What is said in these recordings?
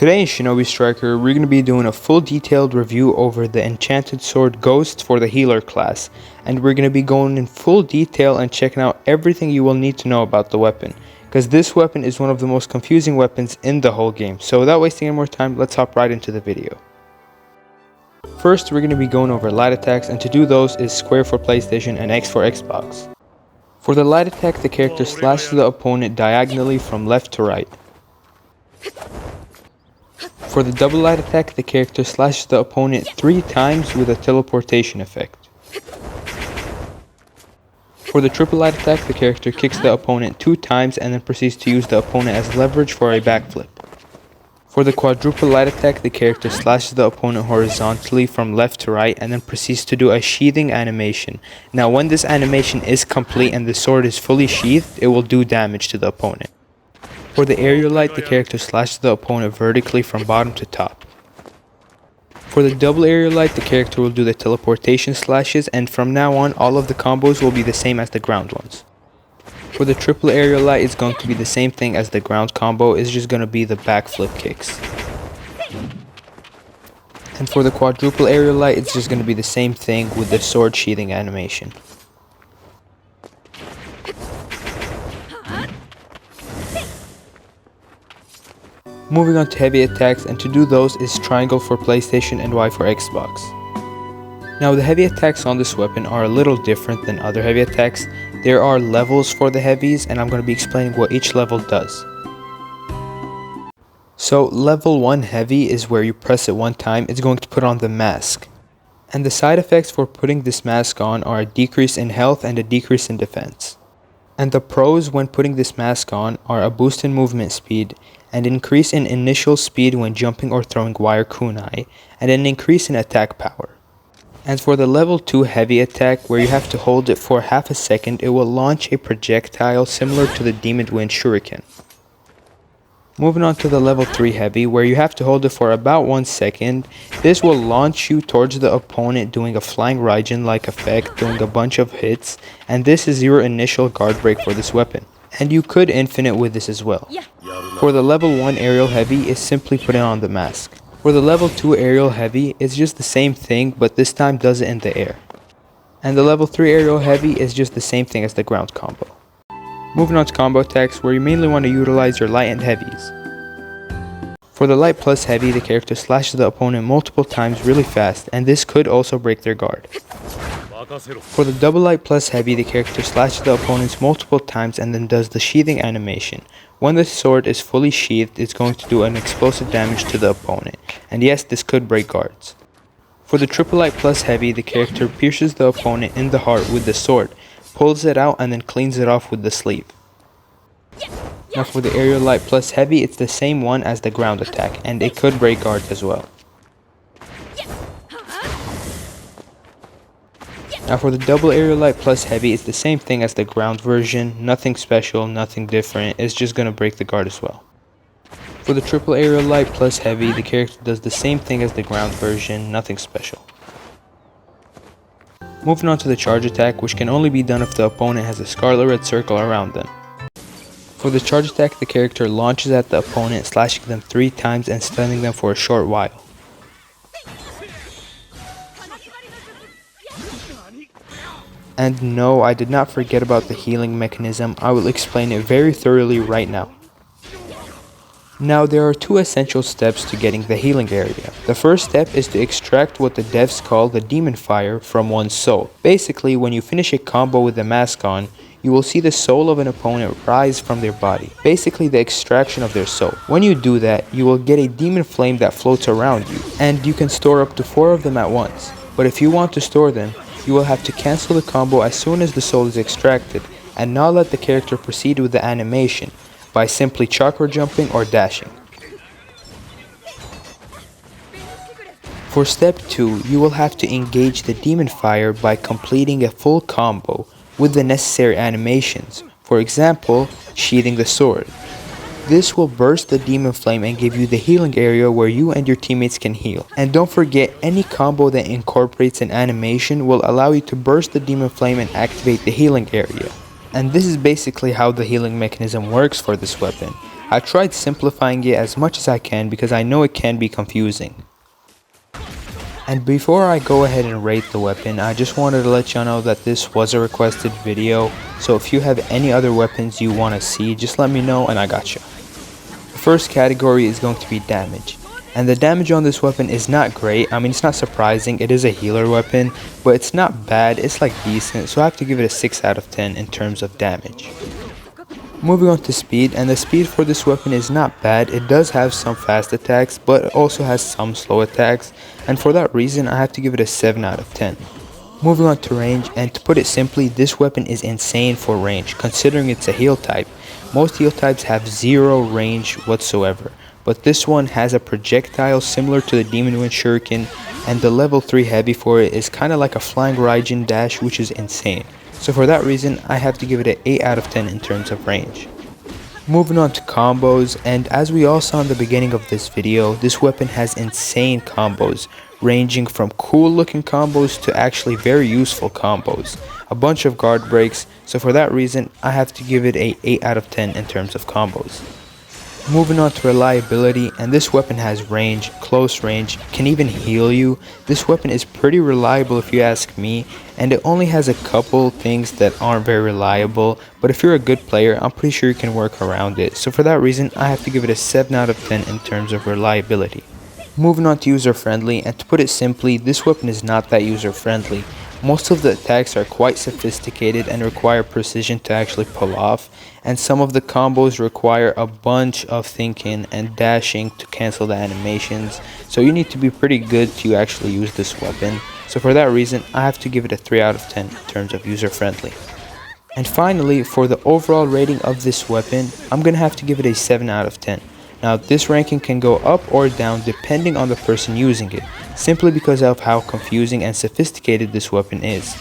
Today in Shinobi Striker, we're going to be doing a full detailed review over the Enchanted Sword Ghost for the Healer class, and we're going to be going in full detail and checking out everything you will need to know about the weapon, because this weapon is one of the most confusing weapons in the whole game. So without wasting any more time, let's hop right into the video. First, we're going to be going over light attacks, and to do those is square for PlayStation and X for Xbox. For the light attack, the character slashes the opponent diagonally from left to right. For the double light attack, the character slashes the opponent 3 times with a teleportation effect. For the triple light attack, the character kicks the opponent 2 times and then proceeds to use the opponent as leverage for a backflip. For the quadruple light attack, the character slashes the opponent horizontally from left to right and then proceeds to do a sheathing animation. Now when this animation is complete and the sword is fully sheathed, it will do damage to the opponent. For the aerial light, the character slashes the opponent vertically from bottom to top. For the double aerial light, the character will do the teleportation slashes, and from now on all of the combos will be the same as the ground ones. For the triple aerial light, it's going to be the same thing as the ground combo, it's just going to be the backflip kicks. And for the quadruple aerial light, it's just going to be the same thing with the sword sheathing animation. Moving on to heavy attacks, and to do those is triangle for PlayStation and Y for Xbox. Now the heavy attacks on this weapon are a little different than other heavy attacks. There are levels for the heavies, and I'm going to be explaining what each level does. So level 1 heavy is where you press it 1 time, it's going to put on the mask. And the side effects for putting this mask on are a decrease in health and a decrease in defense. And the pros when putting this mask on are a boost in movement speed, an increase in initial speed when jumping or throwing wire kunai, and an increase in attack power. And for the level 2 heavy attack, where you have to hold it for half a second, it will launch a projectile similar to the Demon Wind Shuriken. Moving on to the level 3 heavy, where you have to hold it for about 1 second, this will launch you towards the opponent doing a flying Raijin-like effect, doing a bunch of hits, and this is your initial guard break for this weapon. And you could infinite with this as well. For the level 1 aerial heavy is simply putting on the mask. For the level 2 aerial heavy, it's just the same thing, but this time does it in the air. And the level 3 aerial heavy is just the same thing as the ground combo. Moving on to combo attacks, where you mainly want to utilize your light and heavies. For the light plus heavy, the character slashes the opponent multiple times really fast, and this could also break their guard. For the double light plus heavy, the character slashes the opponents multiple times and then does the sheathing animation. When the sword is fully sheathed, it's going to do an explosive damage to the opponent, and yes, this could break guards. For the triple light plus heavy, the character pierces the opponent in the heart with the sword, pulls it out and then cleans it off with the sleeve. Now for the aerial light plus heavy, it's the same one as the ground attack, and it could break guards as well. Now for the double aerial light plus heavy, it's the same thing as the ground version, nothing special, nothing different, it's just gonna break the guard as well. For the triple aerial light plus heavy, the character does the same thing as the ground version, nothing special. Moving on to the charge attack, which can only be done if the opponent has a scarlet red circle around them. For the charge attack, the character launches at the opponent, slashing them 3 times and stunning them for a short while. And no, I did not forget about the healing mechanism. I will explain it very thoroughly right now. Now there are 2 essential steps to getting the healing area. The first step is to extract what the devs call the demon fire from one's soul. Basically, when you finish a combo with the mask on, you will see the soul of an opponent rise from their body. Basically the extraction of their soul. When you do that, you will get a demon flame that floats around you, and you can store up to 4 of them at once. But if you want to store them, you will have to cancel the combo as soon as the soul is extracted, and not let the character proceed with the animation by simply chakra jumping or dashing. For step 2, you will have to engage the demon fire by completing a full combo with the necessary animations, for example, sheathing the sword. This will burst the demon flame and give you the healing area where you and your teammates can heal. And don't forget, any combo that incorporates an animation will allow you to burst the demon flame and activate the healing area. And this is basically how the healing mechanism works for this weapon. I tried simplifying it as much as I can because I know it can be confusing. And before I go ahead and rate the weapon, I just wanted to let y'all know that this was a requested video, so if you have any other weapons you want to see, just let me know and I got you. The first category is going to be damage. And the damage on this weapon is not great. I mean, it's not surprising, it is a healer weapon, but it's not bad, it's like decent, so I have to give it a 6 out of 10 in terms of damage. Moving on to speed, and the speed for this weapon is not bad. It does have some fast attacks, but it also has some slow attacks, and for that reason I have to give it a 7 out of 10. Moving on to range, and to put it simply, this weapon is insane for range, considering it's a heal type. Most heal types have zero range whatsoever, but this one has a projectile similar to the Demon Wind Shuriken, and the level 3 heavy for it is kinda like a flying Raijin dash, which is insane. So for that reason, I have to give it an 8 out of 10 in terms of range. Moving on to combos, and as we all saw in the beginning of this video, this weapon has insane combos, ranging from cool looking combos to actually very useful combos. A bunch of guard breaks, so for that reason, I have to give it an 8 out of 10 in terms of combos. Moving on to reliability, and this weapon has range, close range, can even heal you. This weapon is pretty reliable if you ask me, and it only has a couple things that aren't very reliable, but if you're a good player, I'm pretty sure you can work around it. So for that reason, I have to give it a 7 out of 10 in terms of reliability. Moving on to user friendly, and to put it simply, this weapon is not that user friendly. Most of the attacks are quite sophisticated and require precision to actually pull off, and some of the combos require a bunch of thinking and dashing to cancel the animations, so you need to be pretty good to actually use this weapon. So for that reason, I have to give it a 3 out of 10 in terms of user friendly. And finally, for the overall rating of this weapon, I'm gonna have to give it a 7 out of 10. Now this ranking can go up or down depending on the person using it, simply because of how confusing and sophisticated this weapon is.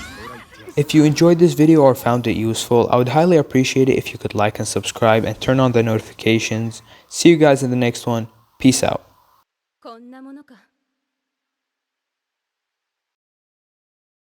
If you enjoyed this video or found it useful, I would highly appreciate it if you could like and subscribe and turn on the notifications. See you guys in the next one. Peace out.